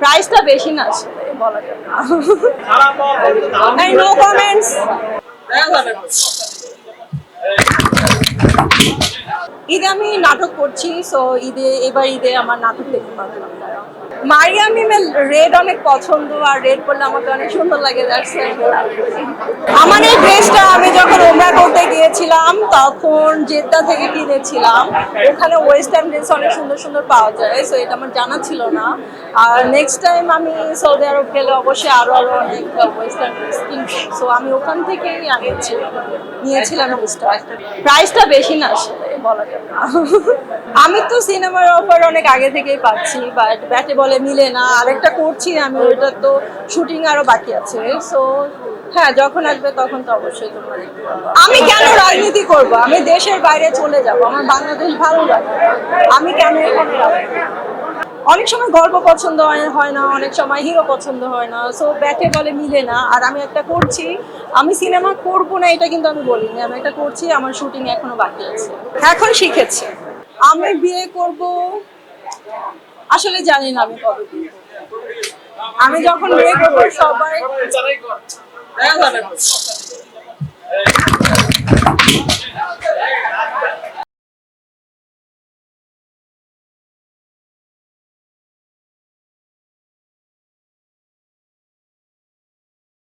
প্রাইসটা বেশি না আসলে বলা যাবে না। No comments. ঈদে আমি নাটক করছি, সো এবার ঈদে আমার নাটক দেখতে পাবেন আপনারা। মারিয়াম মিমের রেড অনেক পছন্দ, আর রেড পরলে আমাকে অনেক সুন্দর লাগে। আমার এই ড্রেসটা আমি যখন ওমরা করতে গিয়েছিলাম তখন জেদ্দা থেকে কিনেছিলাম। ওখানে ওয়েস্টার্ন ড্রেস অনেক সুন্দর সুন্দর পাওয়া যায়, সো এটা আমার জানা ছিল না। আর নেক্সট টাইম আমি সৌদি আরব গেলে অবশ্যই আরো অনেক ওয়েস্টার্ন ড্রেস কিনবো, সো আমি ওখান থেকেই নিয়েছিলাম ড্রেসটা। প্রাইসটা বেশি না আসলে বলা যাবে না। আমি তো সিনেমার অফার অনেক আগে থেকেই পাচ্ছি, বাট ব্যাটে বলে মিলে না। আরেকটা করছি আমি, ওইটা তো শুটিং আরো বাকি আছে, সো হ্যাঁ যখন আসবে তখন তো অবশ্যই তোমরা দেখতে পাবো। আমি কেন রাজনীতি করব? আমি দেশের বাইরে চলে যাব, আমার বাংলাদেশ ভালো লাগে। আমি কেন এখানে রাজনীতি করব? অনেক সময় গল্প পছন্দ হয় না, অনেক সময় হিরো পছন্দ হয় না, সো ব্যাটে বলে মিলে না। আর আমি একটা করছি, আমি সিনেমা করব না এটা কিন্তু আমি বলিনি, আমি একটা করছি, আমার শুটিং এখনো বাকি আছে, এখন শিখেছি। আমি বিয়ে করব আসলে জানি না আমি কবে বিয়ে করব। আমি যখন বিয়ে করবো সবাই